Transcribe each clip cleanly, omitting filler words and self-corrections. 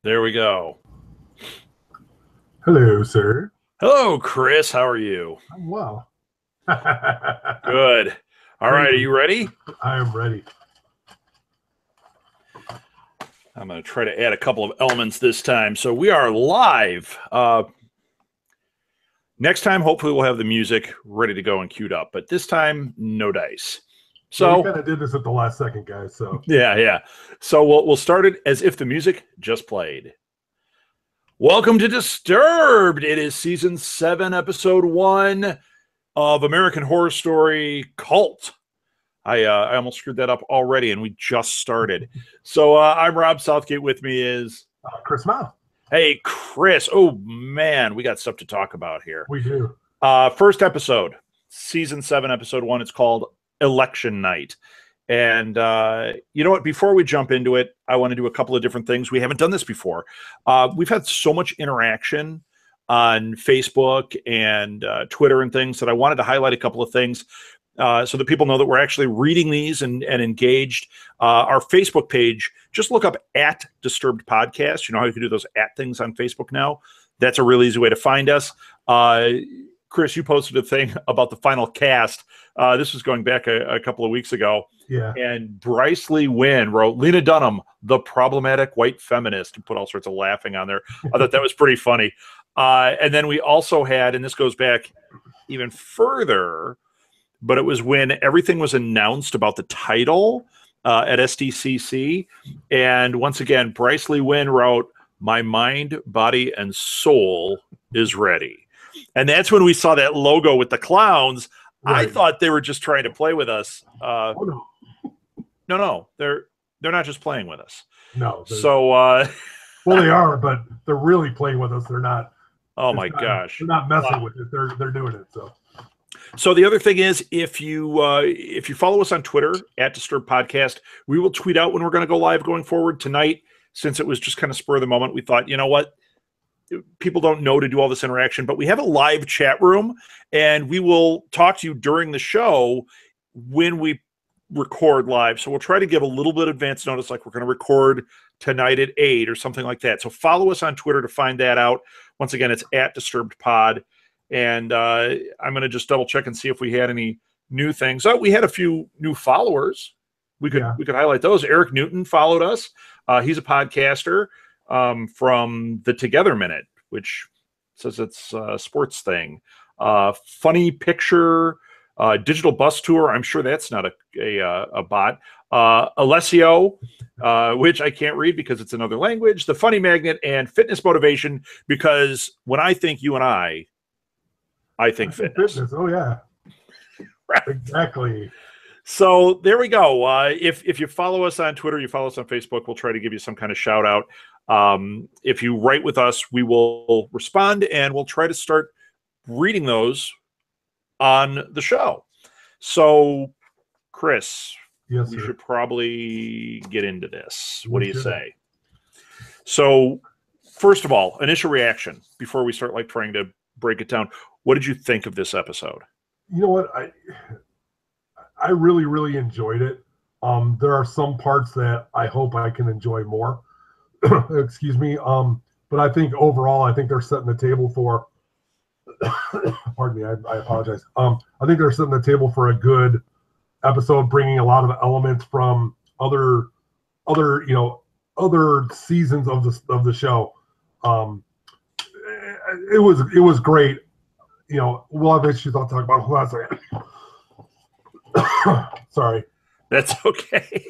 There we go. Hello, sir. Hello, Chris. How are you? I'm well. Good. All right. Are Crazy. you ready? I am ready. I'm going to try to add a couple of elements this time. So we are live. Next time, hopefully, we'll have the music ready to go and queued up. But this time, no dice. Yeah, we So kind of did this at the last second, guys. So yeah. So we'll start it as if the music just played. Welcome to Disturbed. It is season 7, episode 1 of American Horror Story Cult. I almost screwed that up already, and we just started. So I'm Rob Southgate. With me is Chris Mouth. hey Chris. Oh man, we got stuff to talk about here. We do. First episode, season 7, episode 1. It's called Election Night. And you know what? Before we jump into it, I want to do a couple of different things. We haven't done this before. We've had so much interaction on Facebook and Twitter and things that I wanted to highlight a couple of things so that people know that we're actually reading these and engaged. Our Facebook page, just look up at Disturbed Podcast. You know how you can do those at things on Facebook now? That's a really easy way to find us. Chris, you posted a thing about the final cast. This was going back a couple of weeks ago. Yeah. And Bryce Lee Wynn wrote Lena Dunham, the problematic white feminist, and put all sorts of laughing on there. I thought that was pretty funny. And then we also had, and this goes back even further, but it was when everything was announced about the title at SDCC. And once again, Bryce Lee Wynn wrote, "My mind, body, and soul is ready." And that's when we saw that logo with the clowns. Right. I thought they were just trying to play with us. Oh, no, they're not just playing with us. No. So, well, they are, but they're really playing with us. They're not. Oh my gosh! They're not messing with it. They're doing it. So the other thing is, if you follow us on Twitter at Disturbed Podcast, we will tweet out when we're going to go live going forward tonight. Since it was just kind of spur of the moment, we thought, you know what? People don't know to do all this interaction, but we have a live chat room, and we will talk to you during the show when we record live. So we'll try to give a little bit of advance notice, like we're going to record tonight at 8 or something like that. So follow us on Twitter to find that out. Once again, it's at Disturbed Pod. And I'm going to just double check and see if we had any new things. Oh, we had a few new followers. We could highlight those. Eric Newton followed us. He's a podcaster from the Together Minute, which says it's a sports thing. Funny Picture, Digital Bus Tour. I'm sure that's not a bot. Alessio, which I can't read because it's another language. The Funny Magnet, and Fitness Motivation, because when I think you and I think fitness. Oh, yeah. Right. Exactly. So there we go. If you follow us on Twitter, you follow us on Facebook, we'll try to give you some kind of shout out. If you write with us, we will respond, and we'll try to start reading those on the show. So, Chris, yes, we sir. should probably get into this. What do you say? So, first of all, initial reaction before we start trying to break it down. What did you think of this episode? You know what? I really, really enjoyed it. There are some parts that I hope I can enjoy more. Excuse me. But I think overall, I think they're setting the table for. Pardon me. I apologize. I think they're setting the table for a good episode, bringing a lot of elements from other seasons of the show. It was great. We'll have issues I'll talk about. Hold on a second. Sorry. That's okay.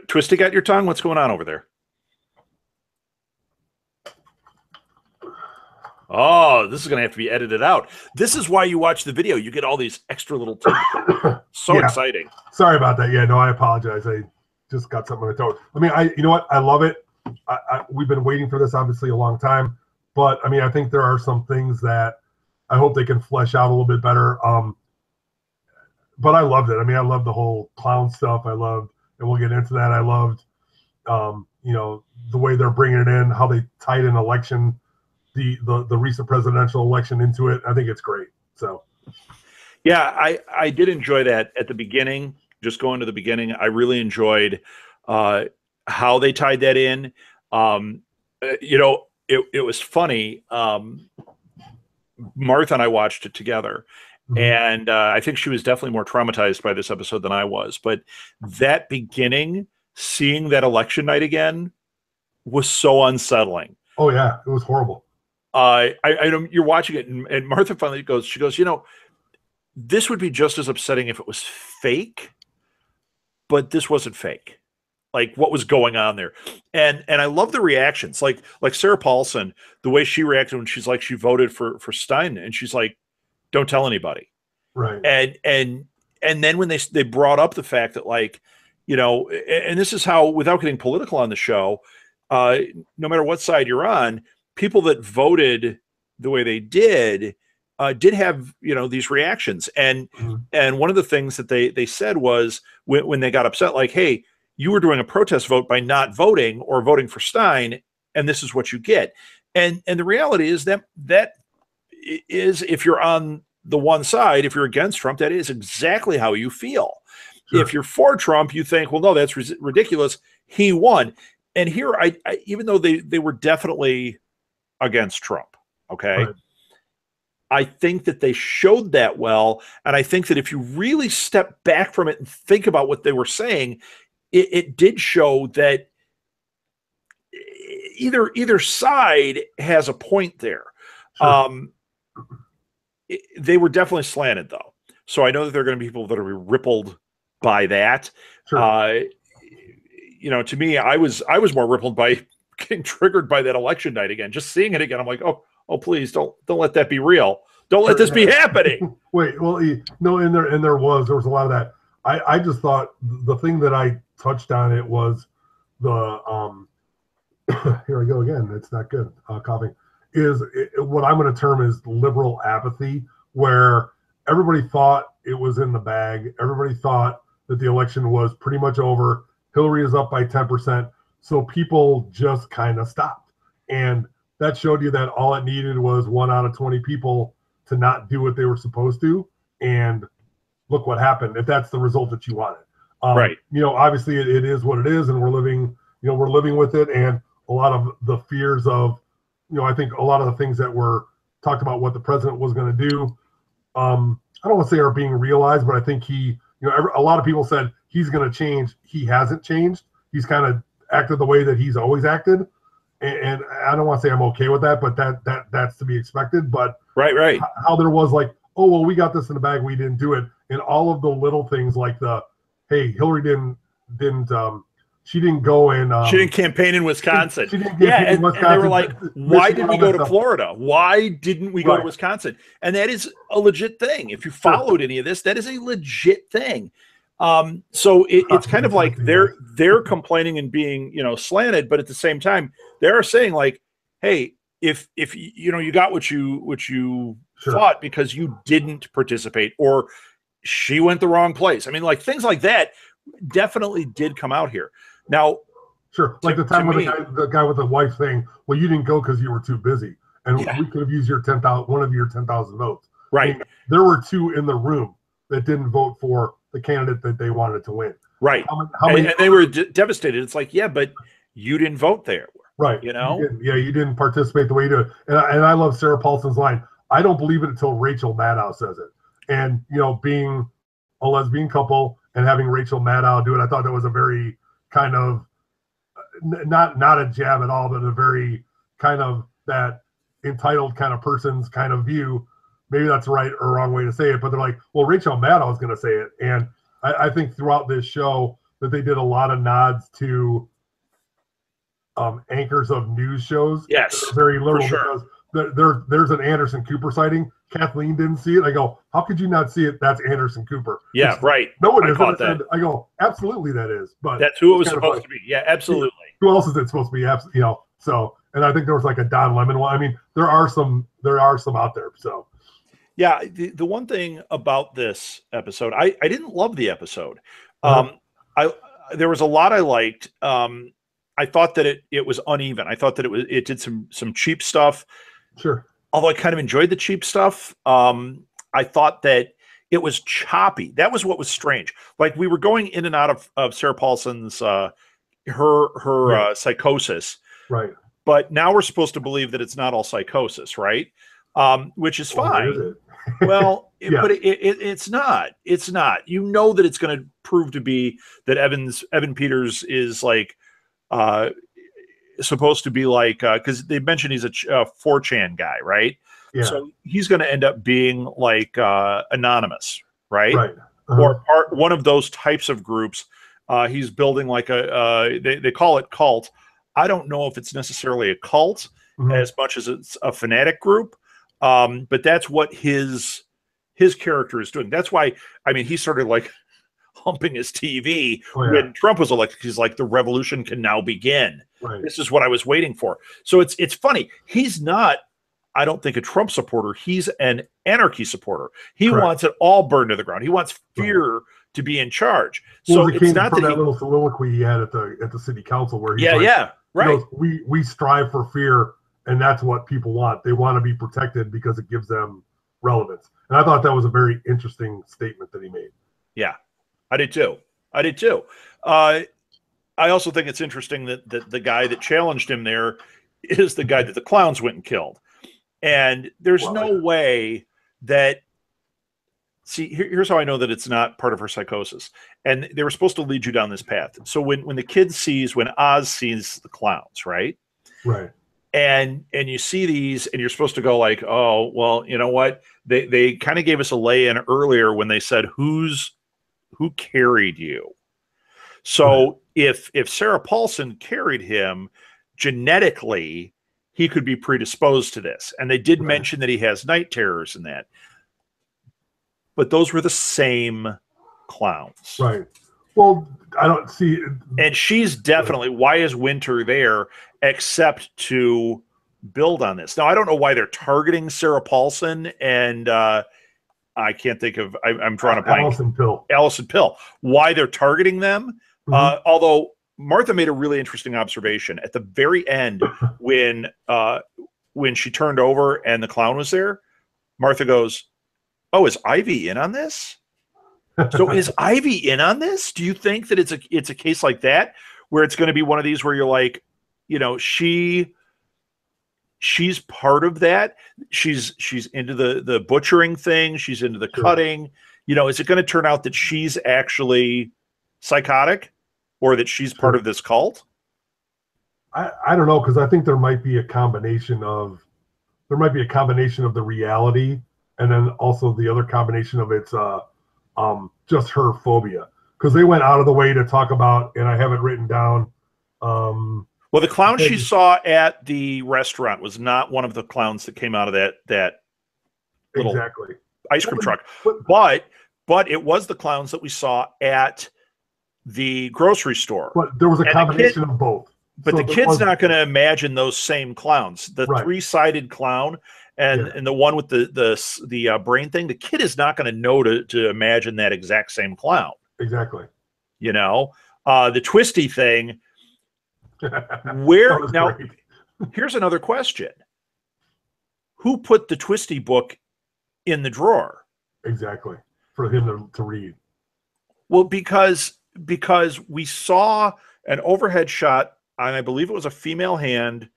Twisting out your tongue? What's going on over there? Oh, this is going to have to be edited out. This is why you watch the video. You get all these extra little tidbits. So exciting. Sorry about that. Yeah, no, I apologize. I just got something on my throat. I mean, you know what? I love it. We've been waiting for this, obviously, a long time. But, I mean, I think there are some things that I hope they can flesh out a little bit better. But I loved it. I mean, I loved the whole clown stuff. I loved, and we'll get into that. I loved, the way they're bringing it in, how they tied in election, the recent presidential election into it. I think it's great. So, yeah, I did enjoy that at the beginning. Just going to the beginning, I really enjoyed how they tied that in. Um, it was funny. Martha and I watched it together, and I think she was definitely more traumatized by this episode than I was. But that beginning, seeing that election night again, was so unsettling. Oh yeah, it was horrible. I know you're watching it, and Martha finally goes. She goes, this would be just as upsetting if it was fake, but this wasn't fake. Like what was going on there, and I love the reactions. Like Sarah Paulson, the way she reacted when she's like she voted for Stein, and she's like, "Don't tell anybody." Right. And then when they brought up the fact that and this is how, without getting political on the show, no matter what side you're on, people that voted the way they did have these reactions, and one of the things that they said was when they got upset, like, hey, you were doing a protest vote by not voting or voting for Stein, and this is what you get. And the reality is that is, if you're on the one side, if you're against Trump, that is exactly how you feel. Sure. If you're for Trump, you think, well, no, that's ridiculous. He won. And here, I even though they were definitely against Trump, okay, right. I think that they showed that well. And I think that if you really step back from it and think about what they were saying, it did show that either side has a point there. Sure. They were definitely slanted, though. So I know that there are going to be people that are rippled by that. Sure. To me, I was more rippled by getting triggered by that election night again. Just seeing it again, I'm like, oh, please don't let that be real. Don't let this be happening. Wait, well, no, and there was a lot of that. I just thought the thing that I touched on it was the here I go again. It's not good. Coughing is what I'm going to term is liberal apathy, where everybody thought it was in the bag. Everybody thought that the election was pretty much over. Hillary is up by 10%. So people just kind of stopped. And that showed you that all it needed was 1 out of 20 people to not do what they were supposed to. And look what happened, if that's the result that you wanted. Right. Obviously it is what it is, and we're living with it. And a lot of the fears of, I think a lot of the things that were talked about what the president was going to do, I don't want to say are being realized, but I think a lot of people said he's going to change. He hasn't changed. He's kind of acted the way that he's always acted. And I don't want to say I'm okay with that, but that's to be expected. But right. How there was like, oh, well, we got this in the bag, we didn't do it. And all of the little things like hey, Hillary didn't she didn't go and she didn't campaign in Wisconsin. She didn't campaign in Wisconsin. And they were like, why did we go to Florida? Why didn't we go to Wisconsin? And that is a legit thing. If you followed any of this, that is a legit thing. So it's kind of like they're complaining and being, slanted, but at the same time, they're saying like, hey, if you got what you thought because you didn't participate, or she went the wrong place. I mean, like things like that definitely did come out here. Now, sure, like the time when the guy with the wife saying, well, you didn't go because you were too busy, and we could have used one of your 10,000 votes. Right. I mean, there were 2 in the room that didn't vote for the candidate that they wanted to win. Right. How many? And they were devastated. It's like, yeah, but you didn't vote there. Right. You didn't participate the way you do. And I love Sarah Paulson's line. I don't believe it until Rachel Maddow says it. And, being a lesbian couple and having Rachel Maddow do it, I thought that was a very kind of, not a jab at all, but a very kind of that entitled kind of person's kind of view. Maybe that's right or wrong way to say it, but they're like, well, Rachel Maddow is going to say it. And I think throughout this show that they did a lot of nods to anchors of news shows. Yes, very liberal, because there's an Anderson Cooper sighting. Kathleen didn't see it. I go, how could you not see it? That's Anderson Cooper. Yeah, right. No, it isn't. I go, absolutely that is. But that's who it was supposed to be. Yeah, absolutely. Who else is it supposed to be? So, and I think there was like a Don Lemon one. I mean, there are some out there. So. Yeah, the one thing about this episode, I didn't love the episode. There was a lot I liked. I thought that it was uneven. I thought that it did some cheap stuff. Sure. Although I kind of enjoyed the cheap stuff. I thought that it was choppy. That was what was strange. Like we were going in and out of Sarah Paulson's her psychosis. Right. But now we're supposed to believe that it's not all psychosis, right? Which is fine. Is it? Well, Yeah. but it's not. It's not. You know that it's going to prove to be that Evan Peters is like supposed to be like, because they mentioned he's a 4chan guy, right? Yeah. So he's going to end up being like anonymous, right? Right. Or one of those types of groups. He's building like they call it cult. I don't know if it's necessarily a cult as much as it's a fanatic group, but that's what his character is doing. That's why, I mean, he started like humping his TV when Trump was elected. He's like, the revolution can now begin. Right. This is what I was waiting for. So it's funny. He's not, I don't think, a Trump supporter. He's an anarchy supporter. He wants it all burned to the ground. He wants fear to be in charge. Well, so it it's came not from that that little soliloquy he had at the city council where he's right. He goes, we strive for fear, and that's what people want. They want to be protected because it gives them relevance. And I thought that was a very interesting statement that he made. Yeah, I did too. I also think it's interesting that the guy that challenged him there is the guy that the clowns went and killed. And there's no way that, see, here's how I know that it's not part of her psychosis. And they were supposed to lead you down this path. So when the kid when Oz sees the clowns, right? Right. And you see these and you're supposed to go like, oh, well, you know what? They kind of gave us a lay-in earlier when they said, who carried you? So if Sarah Paulson carried him, genetically, he could be predisposed to this. And they did mention that he has night terrors and that. But those were the same clowns. Right. Well, I don't see. And she's definitely, why is Winter there except to build on this? Now, I don't know why they're targeting Sarah Paulson and I can't think of, I'm drawing a blank. Allison Pill. Why they're targeting them. Although Martha made a really interesting observation at the very end when she turned over and the clown was there. Martha goes, "Oh, is Ivy in on this?" So is Ivy in on this? Do you think that it's a case like that where it's going to be one of these where you're like, you know, she's part of that. She's into the butchering thing. She's into the cutting. You know, is it going to turn out that she's actually psychotic? Or that she's part of this cult? I don't know, because I think there might be a combination of the reality and then also the other combination of it's just her phobia. Because they went out of the way to talk about, and I have it written down. Well, the clown she saw at the restaurant was not one of the clowns that came out of that little ice cream truck. But it was the clowns that we saw at the grocery store. But there was a combination of both. But the kid's not going to imagine those same clowns. The three-sided clown and the one with the brain thing, the kid is not going to know to imagine that exact same clown. Exactly. You know, the twisty thing. Where now? Here's another question: who put the twisty book in the drawer? Exactly, for him to read. Well, because we saw an overhead shot, and I believe it was a female hand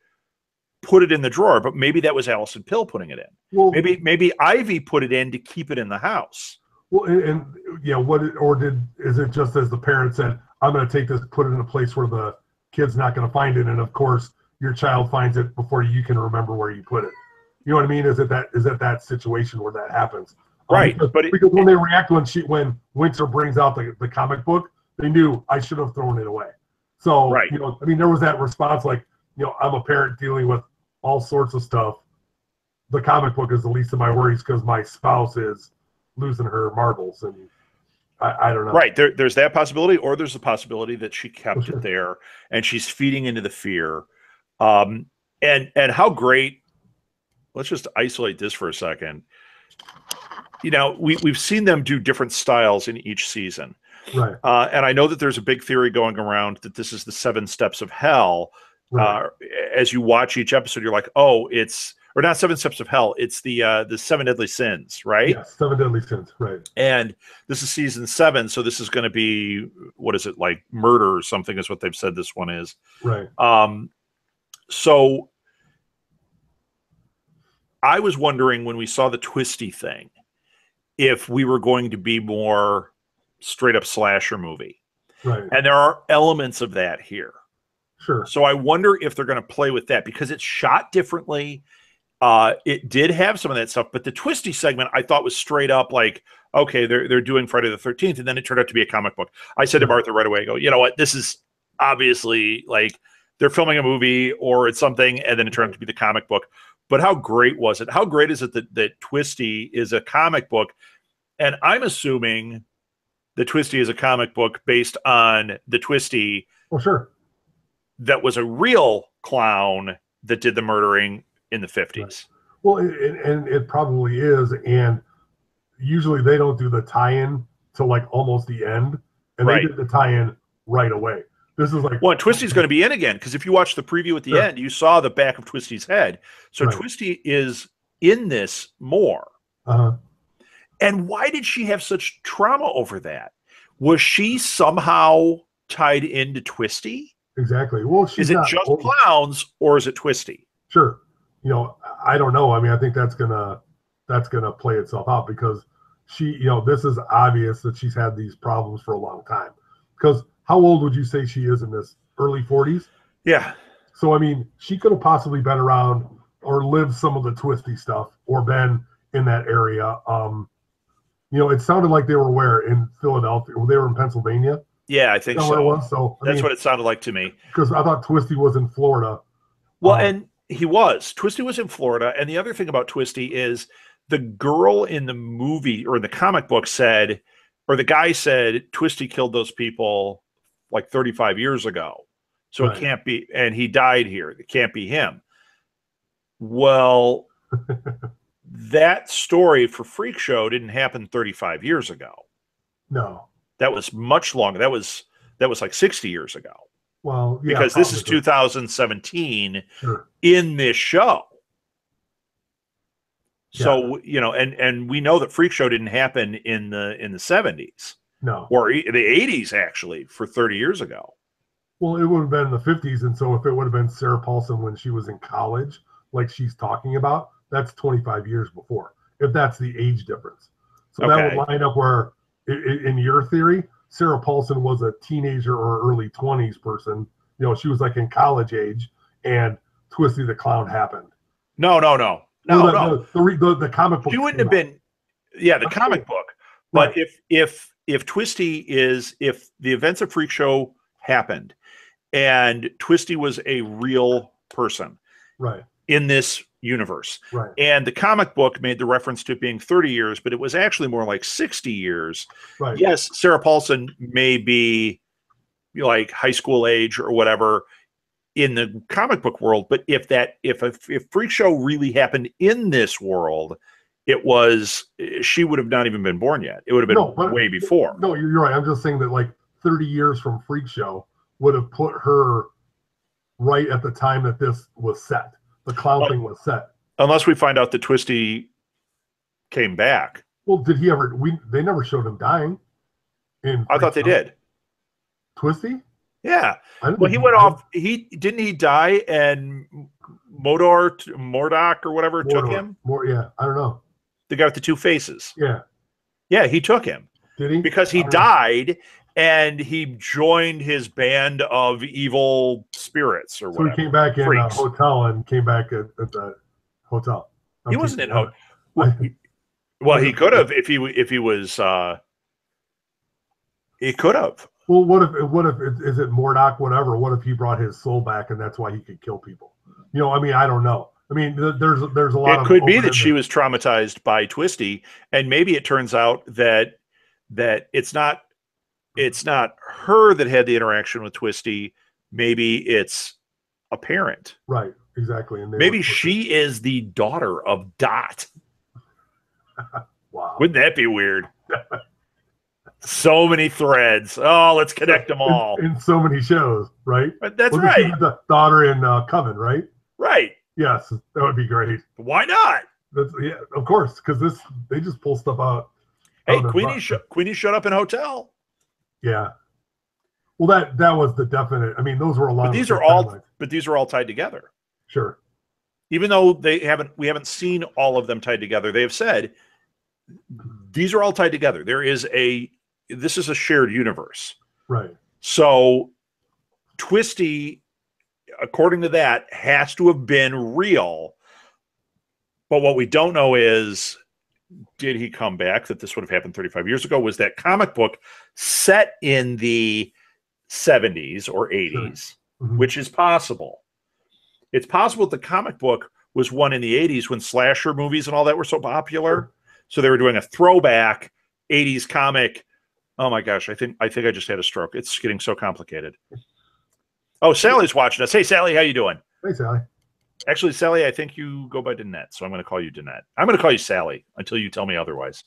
put it in the drawer, but maybe that was Allison Pill putting it in. Well, maybe Ivy put it in to keep it in the house. Well, and yeah, is it just as the parent said, I'm going to take this, put it in a place where the kid's not going to find it, and of course your child finds it before you can remember where you put it. You know what I mean? Is it that situation where that happens? Right. Because when they react when Winter brings out the comic book, they knew I should have thrown it away. So, you know, I mean, there was that response like, you know, I'm a parent dealing with all sorts of stuff. The comic book is the least of my worries because my spouse is losing her marbles. And I don't know. Right. There's that possibility, or there's the possibility that she kept it there and she's feeding into the fear. And how great, let's just isolate this for a second. You know, we've seen them do different styles in each season. Right. And I know that there's a big theory going around that this is the 7 steps of hell. Right. As you watch each episode, you're like, oh, or not 7 steps of hell. It's the 7 deadly sins, right? Yeah, 7 deadly sins, right. And this is season 7. So this is going to be, what is it, like murder or something is what they've said this one is. Right. So I was wondering when we saw the Twisty thing, if we were going to be more straight up slasher movie. Right. And there are elements of that here. Sure. So I wonder if they're going to play with that because it's shot differently. It did have some of that stuff, but the Twisty segment I thought was straight up like, okay, they're doing Friday the 13th, and then it turned out to be a comic book. I said to Martha right away, I go, you know what, this is obviously like they're filming a movie or it's something, and then it turned out to be the comic book. But how great was it? How great is it that Twisty is a comic book? And I'm assuming the Twisty is a comic book based on the Twisty. Well, sure. That was a real clown that did the murdering in the 50s. Right. Well, and it probably is. And usually they don't do the tie-in till like almost the end. And they did the tie-in right away. This is like... Well, Twisty's going to be in again, because if you watch the preview at the end, you saw the back of Twisty's head. So Twisty is in this more. Uh-huh. And why did she have such trauma over that? Was she somehow tied into Twisty? Exactly. Well, is it just clowns or is it Twisty? Sure. You know, I don't know. I mean, I think that's gonna play itself out because she, you know, this is obvious that she's had these problems for a long time. Because how old would you say she is in this? Early 40s? Yeah. So I mean, she could have possibly been around or lived some of the Twisty stuff or been in that area. You know, it sounded like they were where in Philadelphia. They were in Pennsylvania. Yeah, I think so. It was? So that's what it sounded like to me. Because I thought Twisty was in Florida. Well, and he was. Twisty was in Florida. And the other thing about Twisty is the girl in the movie or in the comic book said, or the guy said, Twisty killed those people like 35 years ago. So it can't be, and he died here. It can't be him. Well, that story for Freak Show didn't happen 35 years ago. No. That was much longer. That was like 60 years ago. Well, yeah, because this is 2017 in this show. So, you know, and we know that Freak Show didn't happen in the 70s. No. Or the 80s, actually, for 30 years ago. Well, it would have been in the 50s. And so if it would have been Sarah Paulson when she was in college, like she's talking about, that's 25 years before, if that's the age difference. So that would line up where, in your theory, Sarah Paulson was a teenager or early 20s person. You know, she was like in college age, and Twisty the Clown happened. No. The comic book. She wouldn't have been, the comic book. But if Twisty is, if the events of Freak Show happened, and Twisty was a real person, in this universe, and the comic book made the reference to it being 30 years, but it was actually more like 60 years. Yes, Sarah Paulson may be like high school age or whatever in the comic book world, but if Freak Show really happened in this world, she would have not even been born yet. It would have been way before. No, you're right. I'm just saying that like 30 years from Freak Show would have put her right at the time that this was set. The clown thing was set. Unless we find out that Twisty came back. Well, did he ever? They never showed him dying. I thought they did. Twisty? Yeah. Well, he went off. Didn't he die? And Mordock or whatever took him. I don't know. The guy with the two faces. Yeah, he took him. Did he? Because he died. And he joined his band of evil spirits or whatever. So he came back in a hotel and came back at the hotel. He wasn't in hotel. Well, he could have if he was. He could have. Well, what if is it Mordock? Whatever. What if he brought his soul back and that's why he could kill people? You know, I mean, I don't know. I mean, there's a lot. It could be that she was traumatized by Twisty, and maybe it turns out that it's not her that had the interaction with Twisty. Maybe it's a parent. Right, exactly. And maybe she is the daughter of Dot. Wow. Wouldn't that be weird? So many threads. Oh, let's connect them all. In so many shows, right? But that's right. The daughter in Coven, right? Right. Yes, that would be great. Why not? Yeah, of course, because they just pull stuff out. Hey, Queenie showed up in Hotel. Yeah. Well, that was the definite. I mean, those were a lot. But these are all tied together. Sure. Even though we haven't seen all of them tied together, they have said these are all tied together. This is a shared universe. Right. So Twisty, according to that, has to have been real. But what we don't know is, did he come back? That this would have happened 35 years ago? Was that comic book set in the 70s or 80s, Sure. Mm-hmm. which is possible. It's possible that the comic book was one in the 80s when slasher movies and all that were so popular. Sure. So they were doing a throwback 80s comic. Oh my gosh, I think I just had a stroke. It's getting so complicated. Oh, Sally's watching us. Hey, Sally, how you doing? Hey, Sally. Actually, Sally, I think you go by Danette, so I'm going to call you Danette. I'm going to call you Sally until you tell me otherwise.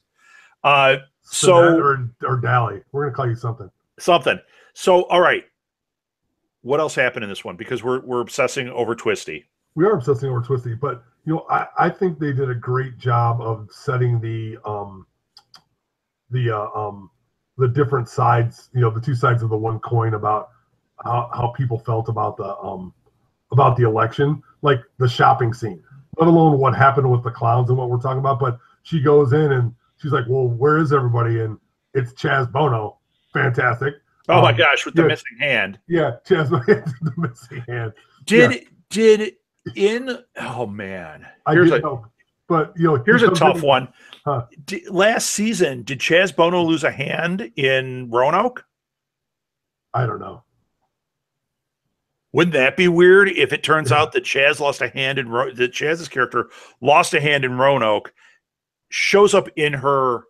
Or Dally. We're going to call you something. Something. So, all right. What else happened in this one? Because we're obsessing over Twisty. We are obsessing over Twisty, but I think they did a great job of setting the different sides, the two sides of the one coin about how people felt about the election, like the shopping scene, let alone what happened with the clowns and what we're talking about. But she goes in and she's like, well, where is everybody? And it's Chaz Bono. Fantastic. Oh my gosh, with the missing hand. Yeah, Chaz Bono, the missing hand. Oh man. Here's a tough one. Huh. Last season, did Chaz Bono lose a hand in Roanoke? I don't know. Wouldn't that be weird if it turns out that Chaz lost a hand that Chaz's character lost a hand in Roanoke, shows up in her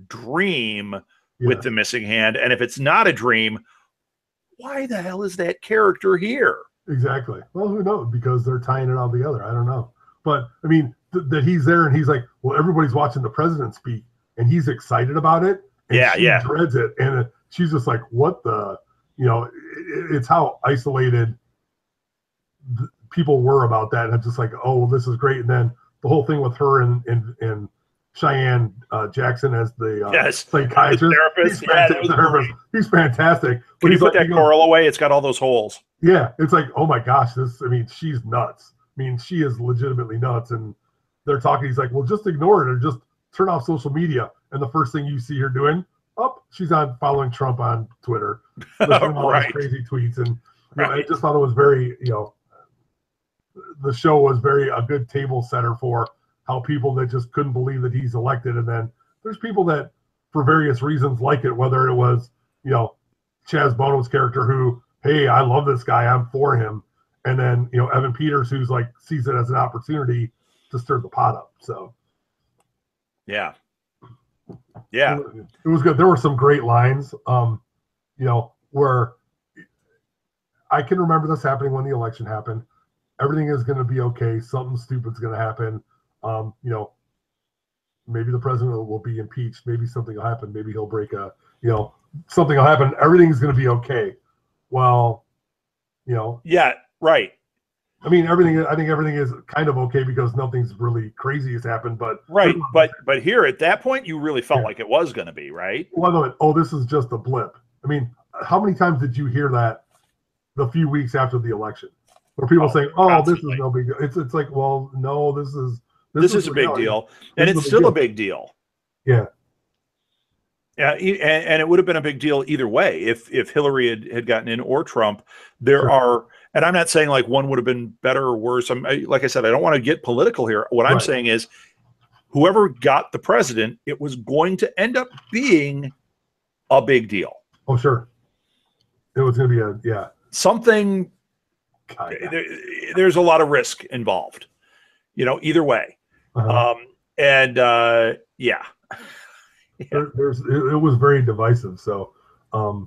dream with the missing hand, and if it's not a dream, why the hell is that character here? Exactly. Well, who knows? Because they're tying it all together. I don't know. But I mean, that he's there and he's like, well, everybody's watching the president speak, and he's excited about it. And she dreads it, and she's just like, what the? It's how isolated people were about that, and it's just like, oh, well, this is great. And then the whole thing with her and Cheyenne Jackson as the psychiatrist, he's fantastic. Can you put that coral away? It's got all those holes. Yeah, it's like, oh my gosh, she's nuts. She is legitimately nuts. And they're talking. He's like, well, just ignore it or just turn off social media. And the first thing you see her doing, she's on following Trump on Twitter, all these crazy tweets. And I just thought it was very, the show was a good table setter for how people that just couldn't believe that he's elected. And then there's people that for various reasons like it, whether it was, Chaz Bono's character who, hey, I love this guy, I'm for him. And then, Evan Peters, who's like sees it as an opportunity to stir the pot up. So yeah. It was good. There were some great lines, where I can remember this happening when the election happened. Everything is going to be okay. Something stupid's going to happen. Maybe the president will be impeached. Maybe something will happen. Maybe he'll break something will happen. Everything's going to be okay. Well, yeah, right. I think everything is kind of okay because nothing's really crazy has happened, but right. But here at that point, you really felt like it was going to be, right? Well, this is just a blip. I mean, how many times did you hear that the few weeks after the election, where people saying, "Oh, constantly. This is no big deal." It's like, well, no, this is a big deal, and it's still a big deal. Yeah. Yeah, and it would have been a big deal either way if Hillary had gotten in or Trump. There are, and I'm not saying like one would have been better or worse. Like I said, I don't want to get political here. What I'm saying is, whoever got the president, it was going to end up being a big deal. Oh, sure. It was going to be something. There's a lot of risk involved, either way. It was very divisive. So, but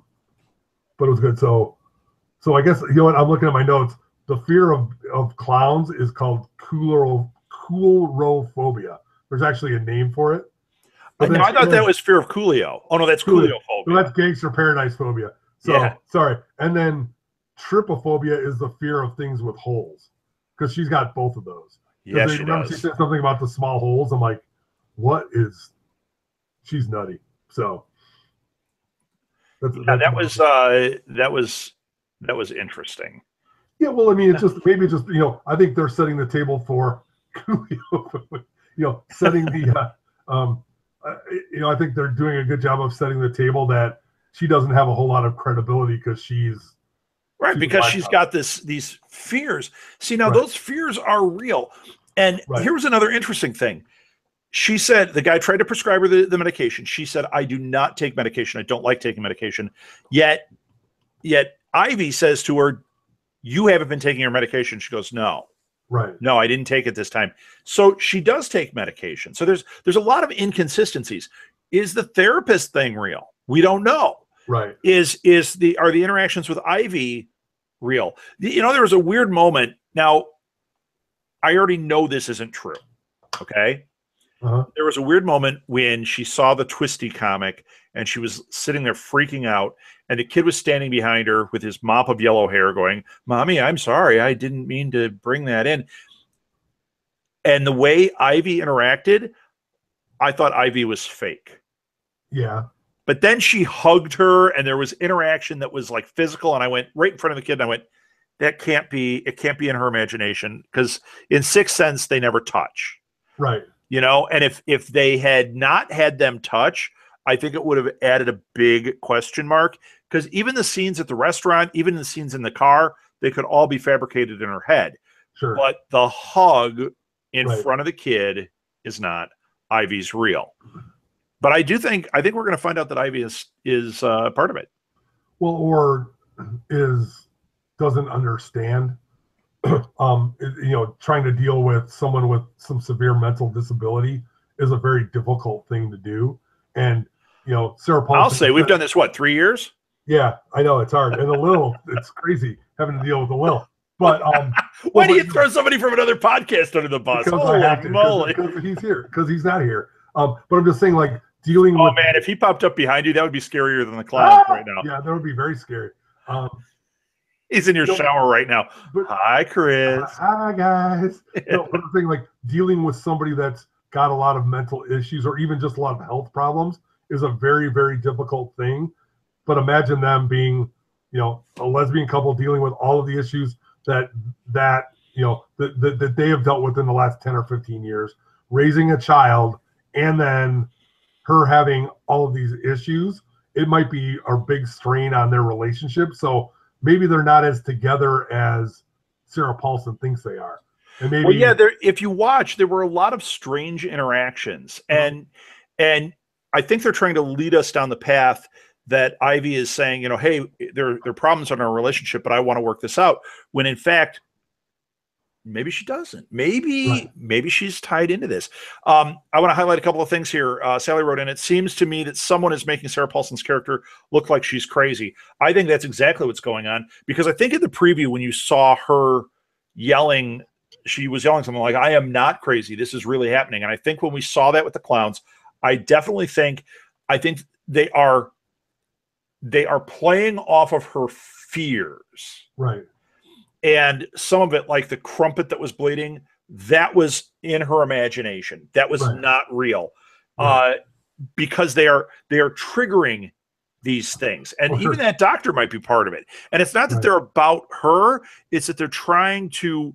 it was good. So I guess, what, I'm looking at my notes. The fear of clowns is called coulrophobia. There's actually a name for it. I thought that was fear of Coolio. Oh no, that's Coolio phobia. So that's gangster paradise phobia. So sorry. And then trypophobia is the fear of things with holes, because she's got both of those. Yeah, she does. She said something about the small holes. I'm like, what is? She's nutty. So that was interesting. Yeah, well, I mean, it's just maybe just I think they're setting the table for, setting the, I think they're doing a good job of setting the table that she doesn't have a whole lot of credibility because she's right, because she's got these fears. See, now those fears are real, and here's another interesting thing. She said the guy tried to prescribe her the medication. She said, "I do not take medication. I don't like taking medication." Yet Ivy says to her, "You haven't been taking your medication." She goes, "No, no, I didn't take it this time." So she does take medication. So there's a lot of inconsistencies. Is the therapist thing real? We don't know. Right. Are the interactions with Ivy real? There was a weird moment. Now, I already know this isn't true. Okay. There was a weird moment when she saw the Twisty comic and she was sitting there freaking out, and the kid was standing behind her with his mop of yellow hair going, "Mommy, I'm sorry. I didn't mean to bring that in." And the way Ivy interacted, I thought Ivy was fake. Yeah. But then she hugged her and there was interaction that was like physical. And I went right in front of the kid and I went, it can't be in her imagination, because in Sixth Sense, they never touch. Right. And if they had not had them touch, I think it would have added a big question mark, because even the scenes at the restaurant, even the scenes in the car, they could all be fabricated in her head. Sure. But the hug in front of the kid is not. Ivy's real. But I think we're going to find out that Ivy is part of it. Well, or doesn't understand. Trying to deal with someone with some severe mental disability is a very difficult thing to do. And Sarah Paulson, I'll say we've done this 3 years. Yeah, I know it's hard, and it's crazy having to deal with a Will. But why do you throw somebody from another podcast under the bus? Because I have to, because he's here, because he's not here. But I'm just saying, like, dealing with. Oh man, if he popped up behind you, that would be scarier than the clown right now. Yeah, that would be very scary. He's in your shower right now. Hi, Chris. Hi, guys. But I'm saying, like, dealing with somebody that's got a lot of mental issues or even just a lot of health problems is a very, very difficult thing. But imagine them being, a lesbian couple dealing with all of the issues that they have dealt with in the last 10 or 15 years, raising a child, and then her having all of these issues. It might be a big strain on their relationship. So maybe they're not as together as Sarah Paulson thinks they are. And maybe, well, yeah, if you watch, there were a lot of strange interactions, and I think they're trying to lead us down the path that Ivy is saying, hey, there are problems in our relationship, but I want to work this out. When in fact, maybe she doesn't. Maybe she's tied into this. I want to highlight a couple of things here. Sally wrote in, it seems to me that someone is making Sarah Paulson's character look like she's crazy. I think that's exactly what's going on, because I think in the preview, when you saw her yelling, she was yelling something like, "I am not crazy. This is really happening." And I think when we saw that with the clowns, I definitely think they are playing off of her fears. Right. And some of it, like the crumpet that was bleeding, that was in her imagination. That was not real. Because they are triggering these things. And even that doctor might be part of it. And it's not that they're about her, it's that they're trying to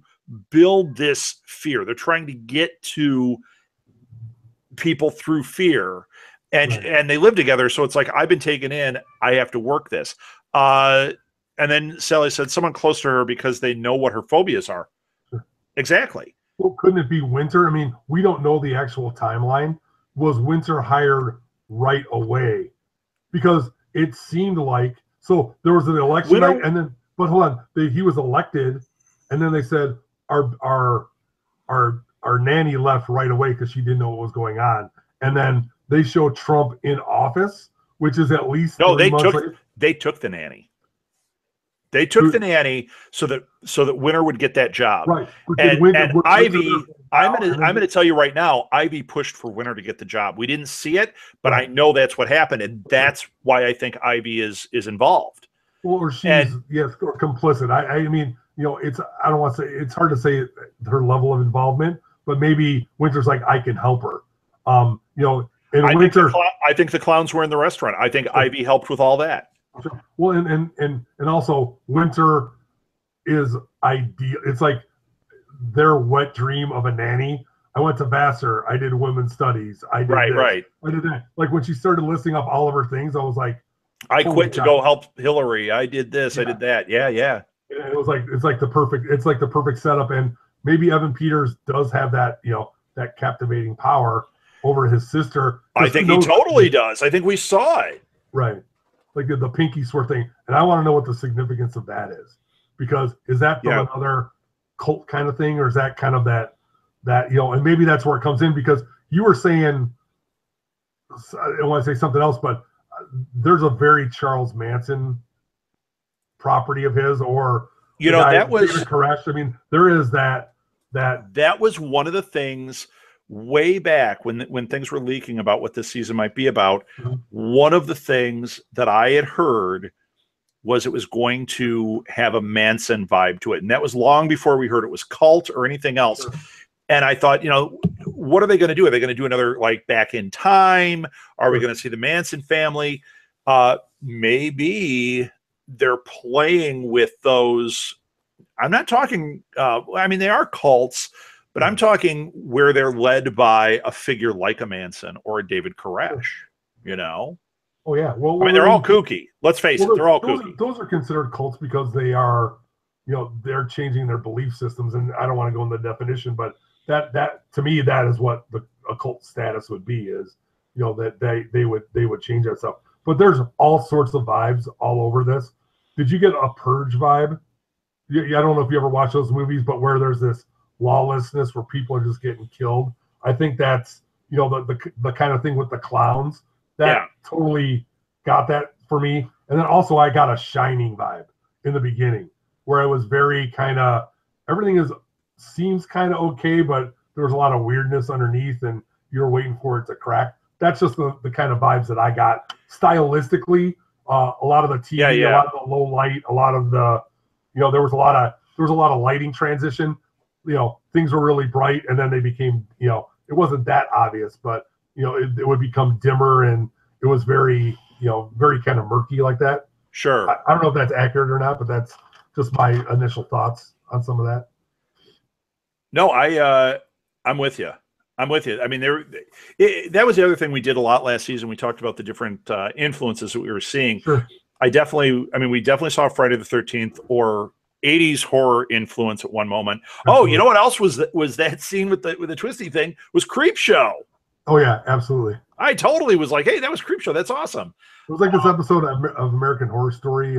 build this fear. They're trying to get to people through fear. And they live together, so it's like, I've been taken in, I have to work this. And then Sally said someone close to her because they know what her phobias are. Sure. Exactly. Well, couldn't it be Winter? I mean, we don't know the actual timeline. Was Winter hired right away? Because it seemed like, so there was an election night, and then, but hold on, he was elected, and then they said our nanny left right away because she didn't know what was going on, and then they showed Trump in office, which is at least they took the nanny. They took the nanny so that Winter would get that job. Right. And Ivy, I'm going to tell you right now, Ivy pushed for Winter to get the job. We didn't see it, but I know that's what happened, and that's why I think Ivy is involved. Well, or she's or complicit. I mean, it's, I don't want to say, it's hard to say her level of involvement, but maybe Winter's like, I can help her. I think the clowns were in the restaurant. I think Ivy helped with all that. Well, and also Winter is ideal. It's like their wet dream of a nanny. I went to Vassar. I did women's studies. I did this. Right. I did that. Like when she started listing up all of her things, I was like, I quit to go help Hillary. I did this. I did that. Yeah. It was like it's like the perfect setup. And maybe Evan Peters does have that, that captivating power over his sister. I think he totally does. I think we saw it. Right. Like the pinky swear thing. And I want to know what the significance of that is. Because is that from another cult kind of thing, or is that kind of that and maybe that's where it comes in, because you were saying, I want to say something else, but there's a very Charles Manson property of his, or that was David Koresh. I mean, there is that was one of the things way back when things were leaking about what this season might be about. Mm-hmm. One of the things that I had heard was it was going to have a Manson vibe to it, and that was long before we heard it was cult or anything else. Sure. And I thought, what are they going to do? Are they going to do another like Back in Time? Are we going to see the Manson family? Maybe they're playing with those. I'm not talking, they are cults, but I'm talking where they're led by a figure like a Manson or a David Koresh, Oh, yeah. Well, they're all kooky. Let's face it, they're all kooky. Those are considered cults because they are, they're changing their belief systems. And I don't want to go into the definition, but that to me, that is what a cult status would be, is, that they would change that stuff. But there's all sorts of vibes all over this. Did you get a Purge vibe? I don't know if you ever watch those movies, but where there's this lawlessness where people are just getting killed. I think that's, the kind of thing with the clowns that totally got that for me. And then also I got a Shining vibe in the beginning, where it was very kind of, everything seems kind of okay, but there was a lot of weirdness underneath and you're waiting for it to crack. That's just the kind of vibes that I got stylistically. A lot of the TV, a lot of the low light, a lot of the, there was a lot of lighting transition. Things were really bright, and then they became, it wasn't that obvious, but it would become dimmer, and it was very, very kind of murky like that. Sure. I don't know if that's accurate or not, but that's just my initial thoughts on some of that. No, I'm with you. I'm with you. I mean, that was the other thing we did a lot last season. We talked about the different influences that we were seeing. Sure. We definitely saw Friday the 13th or 80s horror influence at one moment. Absolutely. Oh, you know what else was that scene with the twisty thing was Creep Show. Oh yeah, absolutely. I totally was like, hey, that was Creep Show. That's awesome. It was like this episode of American Horror Story,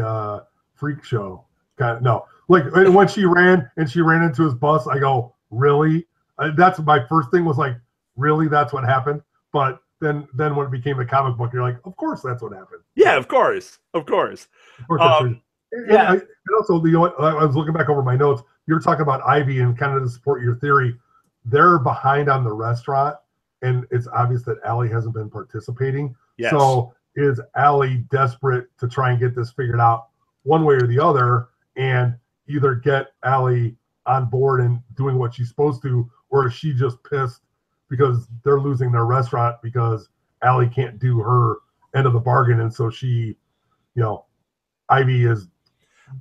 Freak Show. No, like when she ran into his bus, I go, really? That's my first thing was like, really? That's what happened? But then when it became a comic book, you're like, of course that's what happened. Yeah, of course. And also, I was looking back over my notes. You were talking about Ivy, and kind of to support your theory, they're behind on the restaurant, and it's obvious that Allie hasn't been participating. Yes. So is Allie desperate to try and get this figured out one way or the other, and either get Allie on board and doing what she's supposed to, or is she just pissed because they're losing their restaurant because Allie can't do her end of the bargain, and so she, Ivy is.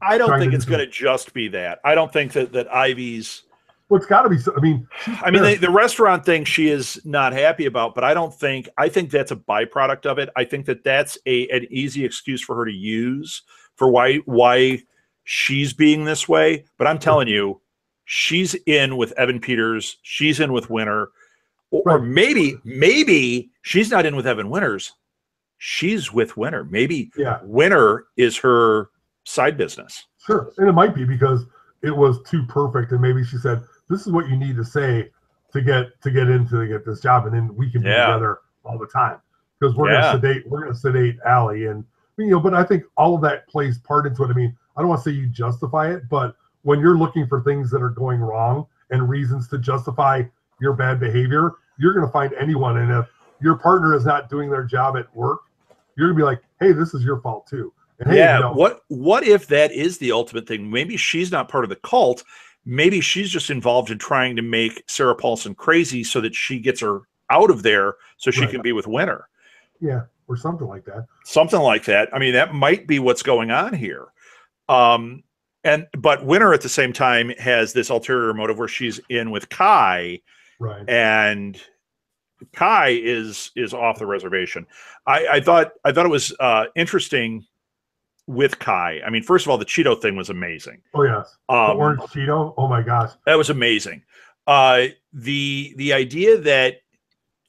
I don't think it's going to just be that. I don't think that Ivy's. Well, it's got to be. The restaurant thing she is not happy about, but I think that's a byproduct of it. I think that's an easy excuse for her to use for why she's being this way. But I'm telling you, she's in with Evan Peters. She's in with Winter. Or maybe she's not in with Evan Winters. She's with Winter. Maybe Winter is her side business. Sure. And it might be because it was too perfect. And maybe she said, this is what you need to say to get this job. And then we can be together all the time. Because we're going to sedate Allie. And, but I think all of that plays part into it. I mean, I don't want to say you justify it, but when you're looking for things that are going wrong and reasons to justify your bad behavior, you're going to find anyone. And if your partner is not doing their job at work, you're going to be like, hey, this is your fault too. And hey, what if that is the ultimate thing? Maybe she's not part of the cult. Maybe she's just involved in trying to make Sarah Paulson crazy so that she gets her out of there so she can be with Winter. Yeah, or something like that. Something like that. I mean, that might be what's going on here. And But Winter at the same time has this ulterior motive where she's in with Kai, Right. and Kai is off the reservation. I thought it was interesting with Kai. I mean, first of all, the Cheeto thing was amazing. Oh yes, the orange Cheeto. Oh my gosh, that was amazing. The idea that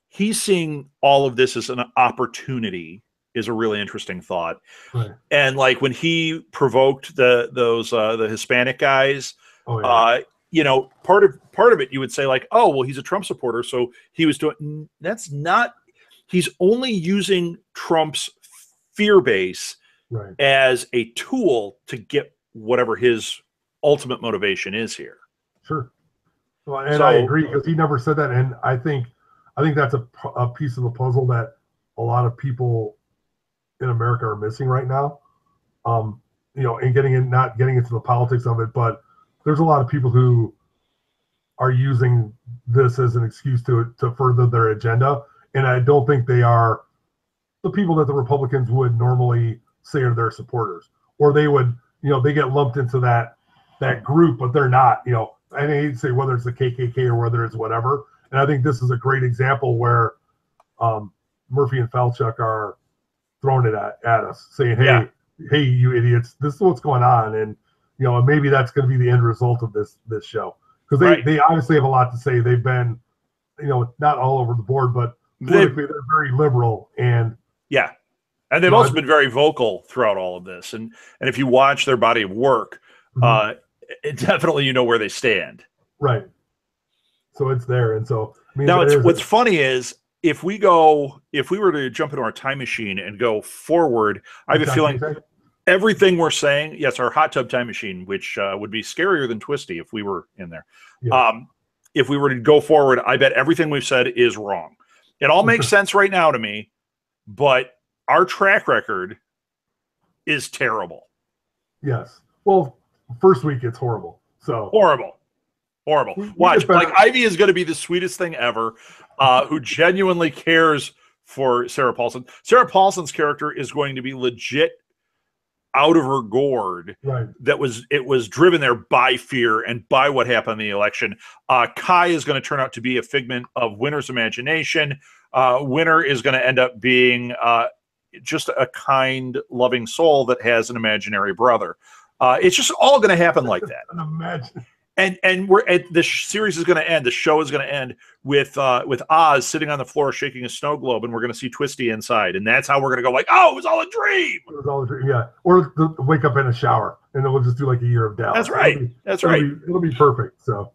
he's seeing all of this as an opportunity is a really interesting thought. Right. And like when he provoked the Hispanic guys, oh yeah. You know, part of it you would say like, oh well, he's a Trump supporter, so he was doing. That's not. He's only using Trump's fear base right. as a tool to get whatever his ultimate motivation is here. Sure. Well, and I agree, because he never said that, and I think that's a piece of the puzzle that a lot of people in America are missing right now. You know, and not getting into the politics of it, but there's a lot of people who are using this as an excuse to further their agenda, and I don't think they are the people that the Republicans would normally say are their supporters, or they would, you know, they get lumped into that group, but they're not. You know, I hate to say whether it's the KKK or whether it's whatever. And I think this is a great example where Murphy and Falchuk are throwing it at us, saying, hey, you idiots, this is what's going on. And, you know, maybe that's going to be the end result of this show. Because they obviously have a lot to say. They've been, you know, not all over the board, but politically they're very liberal. And yeah. And they've also been very vocal throughout all of this. And if you watch their body of work, definitely you know where they stand. Right. So it's there. And so I mean, now what's funny is if we were to jump into our time machine and go forward, I have a feeling everything we're saying, yes, our hot tub time machine, which would be scarier than Twisty if we were in there. Yeah. If we were to go forward, I bet everything we've said is wrong. It all makes sense right now to me, but our track record is terrible. Yes. Well, first week it's horrible. So horrible. Watch, like Ivy is going to be the sweetest thing ever, who genuinely cares for Sarah Paulson. Sarah Paulson's character is going to be legit out of her gourd. Right. It was driven there by fear and by what happened in the election. Kai is going to turn out to be a figment of Winter's imagination. Winter is going to end up being just a kind, loving soul that has an imaginary brother. It's just all going to happen like that. Imagine. And the series is going to end. The show is going to end with Oz sitting on the floor shaking a snow globe, and we're going to see Twisty inside, and that's how we're going to go like, oh, it was all a dream. It was all a dream, yeah. Or wake up in a shower, and then we'll just do like a year of Dallas. That's right. It'll be perfect. So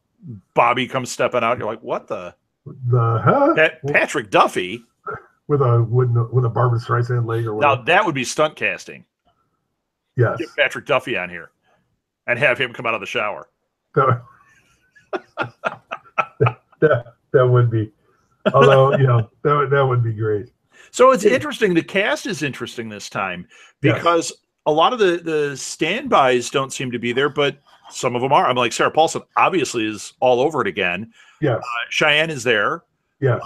Bobby comes stepping out. You're like, what the huh? Patrick Duffy with a Barbra Streisand leg or whatever. Now that would be stunt casting. Yes. Get Patrick Duffy on here and have him come out of the shower. That would be, although, you know, that would be great. So it's interesting. The cast is interesting this time because a lot of the standbys don't seem to be there, but some of them are. I'm like, Sarah Paulson obviously is all over it again. Yes. Cheyenne is there. Yes.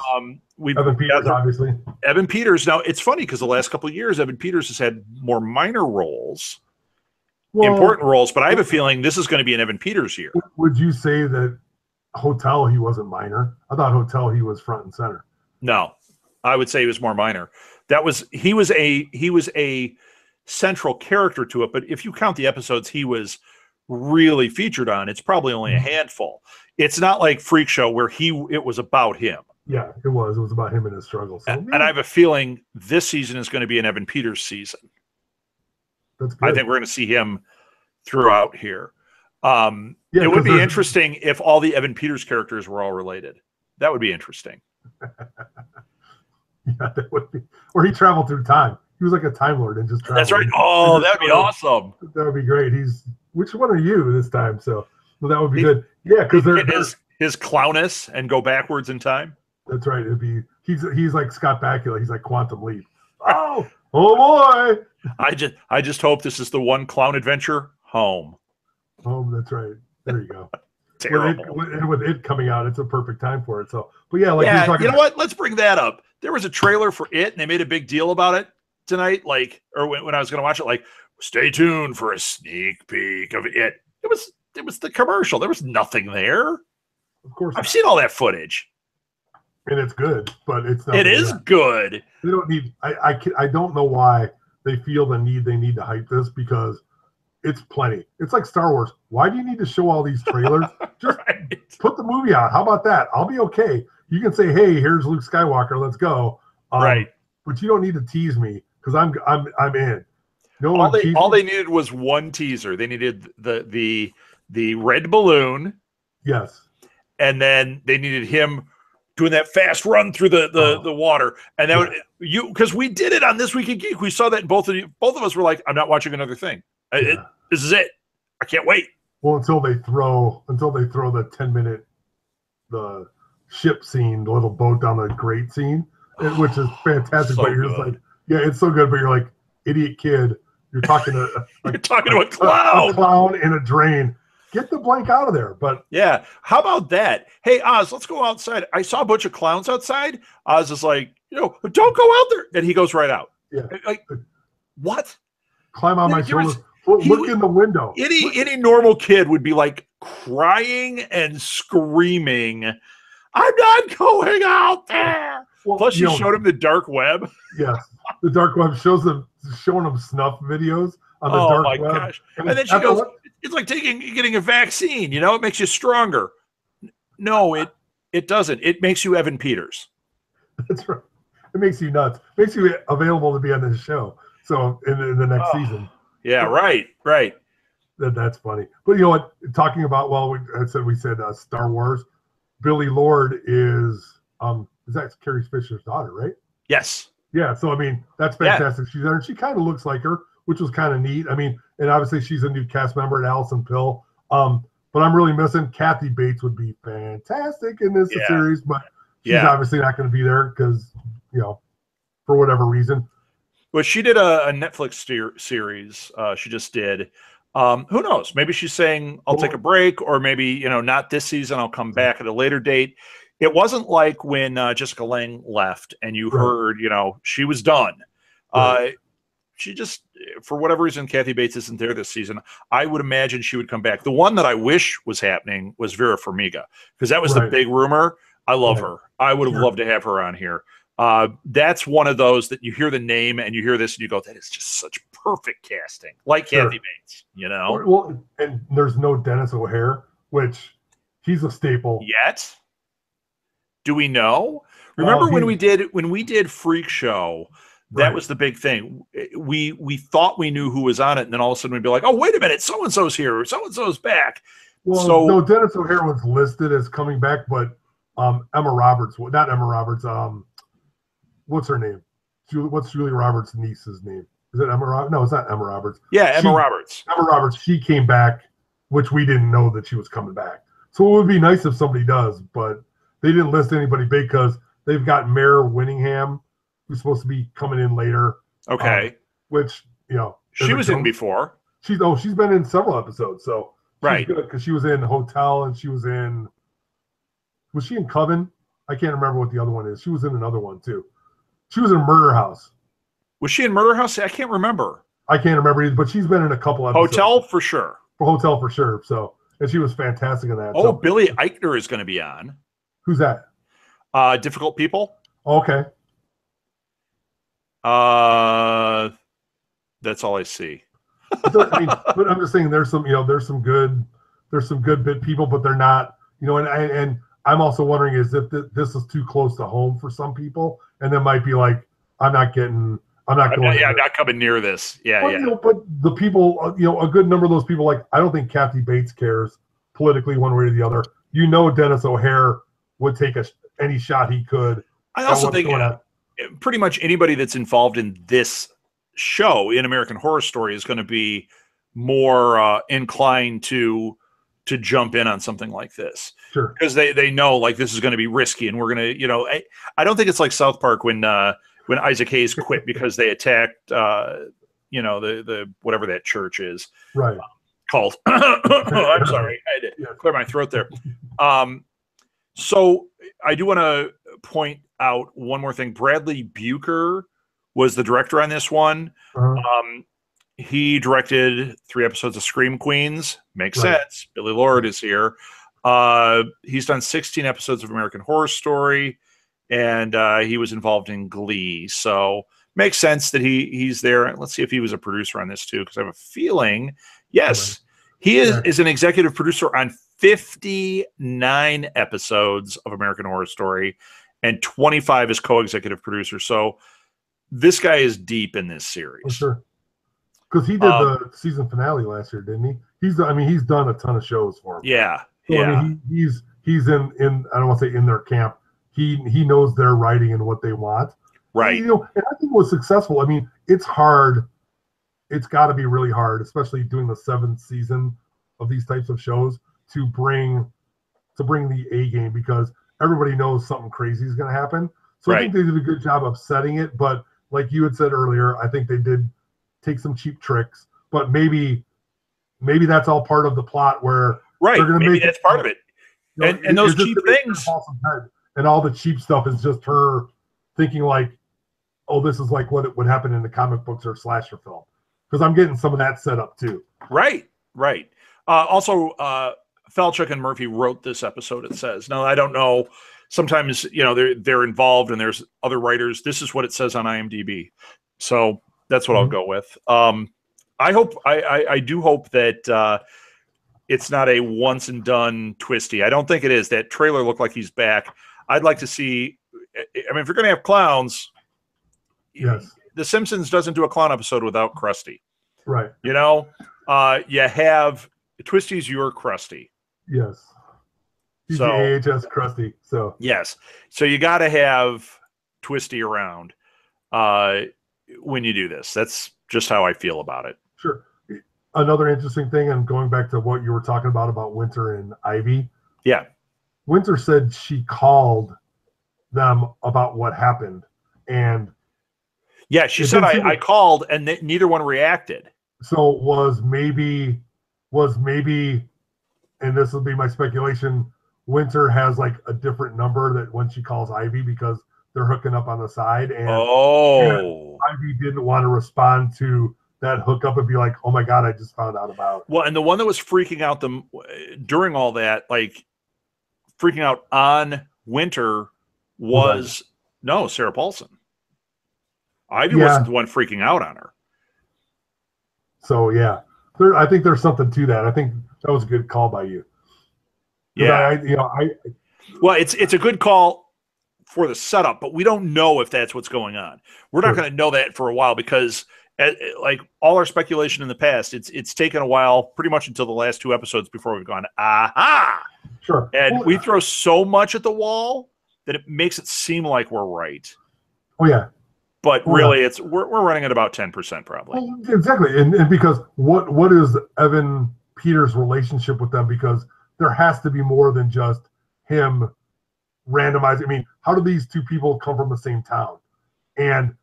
Evan Peters, obviously. Evan Peters. Now, it's funny because the last couple of years, Evan Peters has had more minor roles. Important roles, but I have a feeling this is going to be an Evan Peters year. Would you say that Hotel he wasn't minor? I thought Hotel he was front and center. No, I would say he was more minor. He was a central character to it, but if you count the episodes he was really featured on, it's probably only a handful. It's not like Freak Show where it was about him. Yeah, it was. It was about him and his struggles. So, and I have a feeling this season is going to be an Evan Peters season. That's good. I think we're going to see him throughout here. It would be interesting if all the Evan Peters characters were all related. That would be interesting. Yeah, that would be. Or he traveled through time. He was like a Time Lord and just traveled. That's right. Oh, that'd be awesome. That would be great. Which one are you this time? So that would be good. Yeah, because they're his clowness and go backwards in time. That's right. He's like Scott Bakula. He's like Quantum Leap. Oh boy. I just hope this is the one clown adventure home. That's right. There you go. Terrible. With it coming out, it's a perfect time for it. So, but yeah, you know what? Let's bring that up. There was a trailer for it, and they made a big deal about it tonight. Like, or when I was going to watch it, like, stay tuned for a sneak peek of it. it was the commercial. There was nothing there. Of course, I've seen all that footage, and it's good, but it's not. It is good. They don't need. I don't know why they feel the need. They need to hype this because it's plenty. It's like Star Wars. Why do you need to show all these trailers? Just put the movie out. How about that? I'll be okay. You can say, "Hey, here's Luke Skywalker. Let's go." Right. But you don't need to tease me because I'm in. No, all they needed was one teaser. They needed the red balloon. Yes. And then they needed him doing that fast run through the water. And that because we did it on This Week in Geek. We saw that, and both of us were like, I'm not watching another thing. This is it. I can't wait. Well, until they throw the 10-minute the ship scene, the little boat down the grate scene, which is fantastic. So but you're just like, yeah, it's so good. But you're like, idiot kid. You're talking to you're talking to a clown. A clown in a drain. Get the blank out of there. But yeah, how about that? Hey, Oz, let's go outside. I saw a bunch of clowns outside. Oz is like, don't go out there, and he goes right out. Yeah, like what? Climb on my shoulders. Look in the window. Any normal kid would be like crying and screaming, I'm not going out there. Well, plus, you showed him the dark web. Yes, the dark web showing him snuff videos on the dark web. Oh my gosh! And then she goes, "It's like getting a vaccine. It makes you stronger." No, it doesn't. It makes you Evan Peters. That's right. It makes you nuts. It makes you available to be on this show. So in the next season. Yeah, right. That's funny. But you know what? Talking about we said Star Wars. Billie Lourd is that Carrie Fisher's daughter, right? Yes. Yeah. So I mean, that's fantastic. Yeah. She's there, and she kind of looks like her, which was kind of neat. I mean, and obviously she's a new cast member at Allison Pill. But I'm really missing Kathy Bates would be fantastic in this series, but she's obviously not going to be there because for whatever reason. Well, she did a Netflix series. She just did. Who knows? Maybe she's saying, I'll take a break, or maybe, not this season. I'll come back at a later date. It wasn't like when Jessica Lange left and you heard, she was done. Right. She just, for whatever reason, Kathy Bates isn't there this season. I would imagine she would come back. The one that I wish was happening was Vera Farmiga, because that was the big rumor. I love her. I would have loved to have her on here. That's one of those that you hear the name and you hear this and you go, that is just such perfect casting, like Kathy Bates, Well, and there's no Dennis O'Hare, which he's a staple. Yet? Do we know? Remember when we did Freak Show? That was the big thing. We thought we knew who was on it, and then all of a sudden we'd be like, oh, wait a minute, so-and-so's here, so-and-so's back. Well, no, Dennis O'Hare was listed as coming back, but Emma Roberts, not Emma Roberts, what's her name? What's Julia Roberts' niece's name? Is it Emma Roberts? No, it's not Emma Roberts. Yeah, Emma Roberts. Emma Roberts, she came back, which we didn't know that she was coming back. So it would be nice if somebody does, but they didn't list anybody big because they've got Mare Winningham, who's supposed to be coming in later. Okay. Which, she was in before. She's been in several episodes, so right. Good because she was in Hotel and she was she in Coven? I can't remember what the other one is. She was in another one too. She was in Murder House. Was she in Murder House? I can't remember. I can't remember either, but she's been in a couple episodes. Hotel for sure. Hotel for sure. So, and she was fantastic in that. Oh, Billy Eichner is going to be on. Who's that? Difficult People. Okay. That's all I see. But I'm just saying there's some good bit people, but they're not, and I'm also wondering is if this is too close to home for some people, and they might be like, I'm not coming near this. But the people, a good number of those people, like, I don't think Kathy Bates cares politically one way or the other. Dennis O'Hare would take any shot he could. I also think pretty much anybody that's involved in this show in American Horror Story is going to be more inclined to jump in on something like this. Sure. Because they know like this is going to be risky, and we're going to, I don't think it's like South Park when Isaac Hayes quit because they attacked the whatever that church is. Right. Called. I'm sorry. I had to clear my throat there. So I do want to point out one more thing. Bradley Bucher was the director on this one. He directed 3 episodes of Scream Queens. Makes Right. sense. Billy Lord is here. He's done 16 episodes of American Horror Story, and he was involved in Glee. So makes sense that he's there. Let's see if he was a producer on this too, because I have a feeling, yes, he is an executive producer on 59 episodes of American Horror Story, and 25 as co-executive producer. So this guy is deep in this series. For sure. Because he did the season finale last year, didn't he? He's done a ton of shows for him. Yeah. So, yeah. I mean, he's in I don't want to say in their camp. He knows their writing and what they want. Right. And, and I think it was successful. I mean, it's hard. It's got to be really hard, especially doing the 7th season of these types of shows to bring the A game, because everybody knows something crazy is going to happen. So I think they did a good job of setting it. But like you had said earlier, I think they did take some cheap tricks. But maybe that's all part of the plot where they're going to make that's part of it. And those cheap things. And all the cheap stuff is just her thinking like, oh, this is like what would happen in the comic books or slasher film. Because I'm getting some of that set up too. Right. Also, Falchuk and Murphy wrote this episode, it says. Now, I don't know. Sometimes, they're involved and there's other writers. This is what it says on IMDb. So that's what I'll go with. I do hope that it's not a once and done twisty. I don't think it is. That trailer looked like he's back. I'd like to see, I mean, if you're going to have clowns, yes. The Simpsons doesn't do a clown episode without Krusty. Right. You have Twisty's your Krusty. Yes. He's the AHS Krusty. So yes. So you got to have Twisty around when you do this. That's just how I feel about it. Sure. Another interesting thing, and going back to what you were talking about Winter and Ivy. Yeah. Winter said she called them about what happened. And yeah, she said I called and neither one reacted. So was maybe, and this will be my speculation, Winter has like a different number that when she calls Ivy, because they're hooking up on the side, and Ivy didn't want to respond to that hookup and be like, oh my God, I just found out about. Well, and the one that was freaking out during all that, like freaking out on Winter was Sarah Paulson. Ivy wasn't the one freaking out on her. So yeah, I think there's something to that. I think that was a good call by you. Yeah, well, it's a good call for the setup, but we don't know if that's what's going on. We're not going to know that for a while because, like all our speculation in the past, it's taken a while, pretty much until the last 2 episodes before we've gone, aha. Sure. And we throw so much at the wall that it makes it seem like we're right. Oh yeah. But really, we're running at about 10% probably. Well, exactly, and because what is Evan Peters' relationship with them? Because there has to be more than just him randomizing. I mean, how do these 2 people come from the same town? And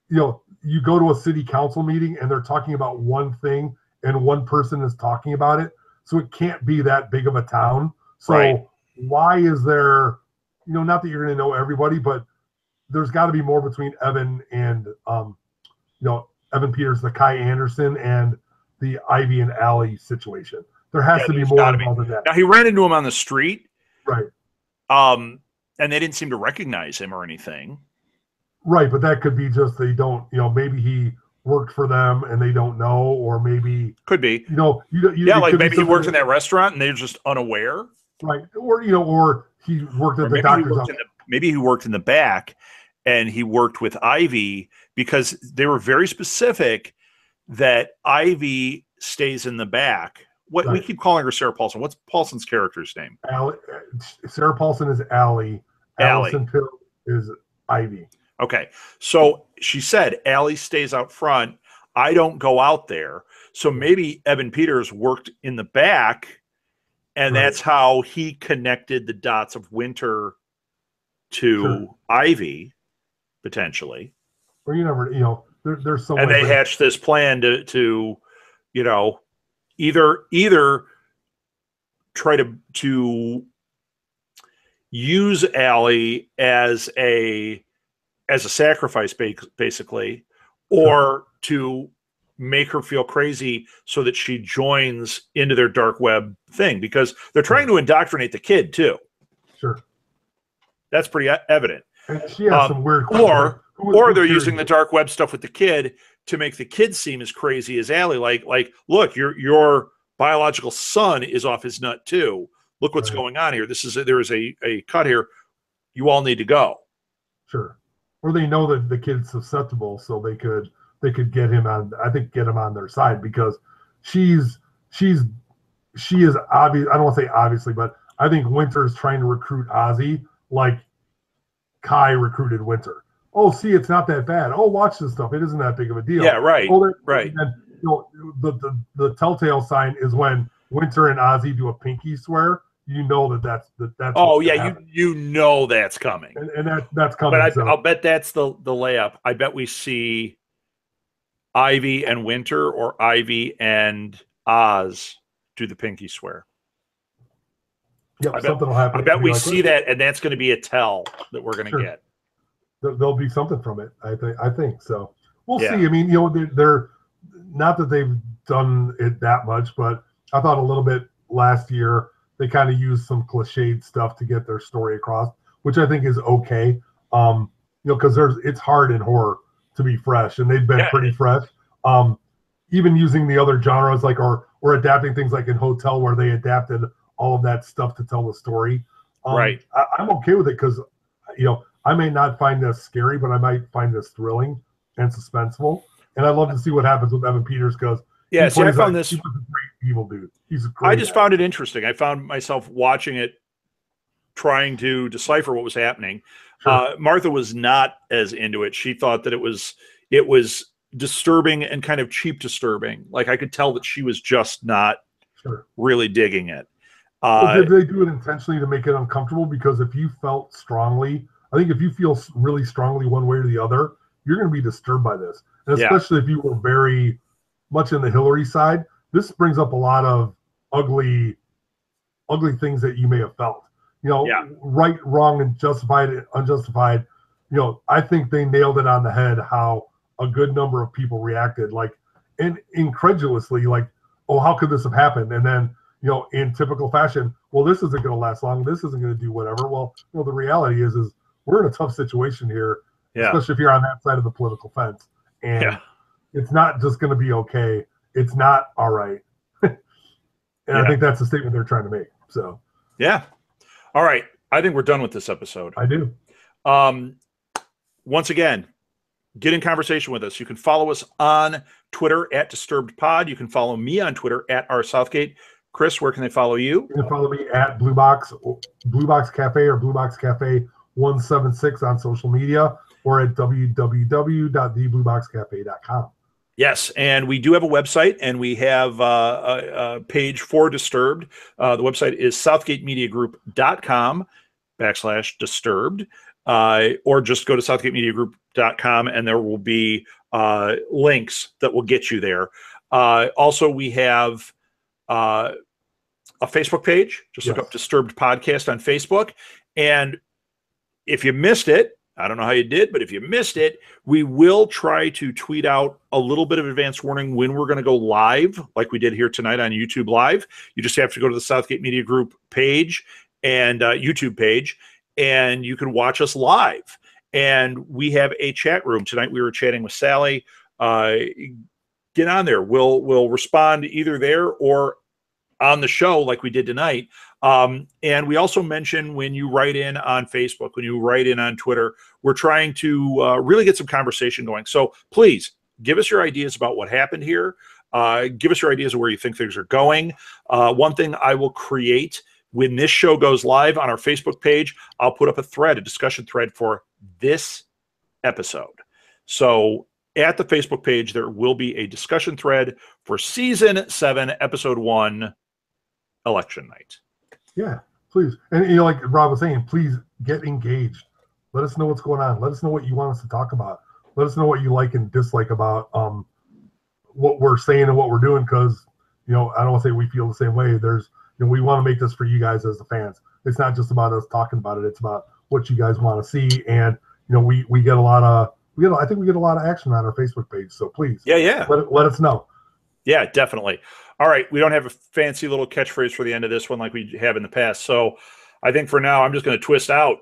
you go to a city council meeting and they're talking about one thing, and one person is talking about it, so it can't be that big of a town. So why is there? Not that you're going to know everybody, but there's got to be more between Evan and, Evan Peters, the Kai Anderson, and the Ivy and Allie situation. There has to be more involved in that. Now, he ran into him on the street. Right. And they didn't seem to recognize him or anything. Right, but that could be just they don't, maybe he worked for them and they don't know, or maybe. Could be. Like maybe he worked in that restaurant and they're just unaware. Right, or he worked at the doctor's office. Maybe he worked in the back. And he worked with Ivy because they were very specific that Ivy stays in the back. We keep calling her Sarah Paulson. What's Paulson's character's name? Sarah Paulson is Allie. Allison Pill is Ivy. Okay. So she said Allie stays out front. I don't go out there. So maybe Evan Peters worked in the back, and that's how he connected the dots of Winter to Ivy. Potentially, or you never, there's so. And they hatched this plan to either try to use Allie as a sacrifice, basically, or to make her feel crazy so that she joins into their dark web thing, because they're trying to indoctrinate the kid too. Sure. That's pretty evident. And she has some weird questions. Or they're using the dark web stuff with the kid to make the kid seem as crazy as Allie. Like, look, your biological son is off his nut too. Look what's going on here. There is a cut here. You all need to go. Sure. Or they know that the kid's susceptible, so they could get him on. I think get him on their side, because she is obvious. I don't want to say obviously, but I think Winter is trying to recruit Ozzy like Kai recruited Winter. Oh, see, it's not that bad. Oh, watch this stuff. It isn't that big of a deal. Yeah, right. Oh, right. And, the telltale sign is when Winter and Ozzy do a pinky swear. You know that's. Oh yeah, you know that's coming, and that's coming. But I'll bet that's the layup. I bet we see Ivy and Winter, or Ivy and Oz do the pinky swear. Yeah, something will happen. I bet we see that, and that's going to be a tell that we're going to get. There'll be something from it. I think so. We'll see. I mean, they're not that they've done it that much, but I thought a little bit last year they kind of used some cliched stuff to get their story across, which I think is okay. Because it's hard in horror to be fresh, and they've been pretty fresh. Even using the other genres, like or adapting things like in Hotel, where they adapted all of that stuff to tell the story. Right. I'm okay with it, because I may not find this scary, but I might find this thrilling and suspenseful. And I'd love to see what happens with Evan Peters, because I found this. He's a great evil dude. He's a great I just found it interesting. I found myself watching it, trying to decipher what was happening. Sure. Martha was not as into it. She thought that it was disturbing and kind of cheap disturbing. Like, I could tell that she was just not really digging it. Did they do it intentionally to make it uncomfortable? Because if you felt strongly, I think if you feel really strongly one way or the other, you're going to be disturbed by this. And especially if you were very much in the Hillary side, this brings up a lot of ugly things that you may have felt. Right, wrong, and justified, unjustified. I think they nailed it on the head how a good number of people reacted, and incredulously, oh, how could this have happened? And then, in typical fashion, well, this isn't going to last long. This isn't going to do whatever. Well, the reality is we're in a tough situation here, especially if you're on that side of the political fence. And it's not just going to be okay. It's not all right. And I think that's the statement they're trying to make. So, yeah. All right. I think we're done with this episode. I do. Once again, get in conversation with us. You can follow us on Twitter @DisturbedPod. You can follow me on Twitter @RSouthgate. Chris, where can they follow you? You can follow me at Blue Box Cafe, or Blue Box Cafe 176 on social media, or at www.theblueboxcafe.com. Yes, and we do have a website, and we have a page for Disturbed. The website is southgatemediagroup.com/disturbed, or just go to southgatemediagroup.com, and there will be links that will get you there. Also, we have a Facebook page. Just look up Disturbed Podcast on Facebook. And if you missed it, I don't know how you did, but if you missed it, we will try to tweet out a little bit of advance warning when we're going to go live, like we did here tonight on YouTube Live. You just have to go to the Southgate Media Group page and YouTube page, and you can watch us live. And we have a chat room. Tonight we were chatting with Sally. Get on there. We'll respond either there or on the show like we did tonight. And we also mention, when you write in on Facebook, when you write in on Twitter, we're trying to really get some conversation going. So please give us your ideas about what happened here. Give us your ideas of where you think things are going. One thing I will create when this show goes live on our Facebook page, I'll put up a discussion thread for this episode. So at the Facebook page, there will be a discussion thread for Season 7, Episode 1, Election Night. Yeah, please. And like Rob was saying, please get engaged. Let us know what's going on. Let us know what you want us to talk about. Let us know what you like and dislike about what we're saying and what we're doing, because, I don't want to say we feel the same way. We want to make this for you guys as the fans. It's not just about us talking about it. It's about what you guys want to see. And, we get a lot I think we get a lot of action on our Facebook page. So please, yeah, let us know. Yeah, definitely. All right, we don't have a fancy little catchphrase for the end of this one like we have in the past. So I think for now, I'm just going to twist out.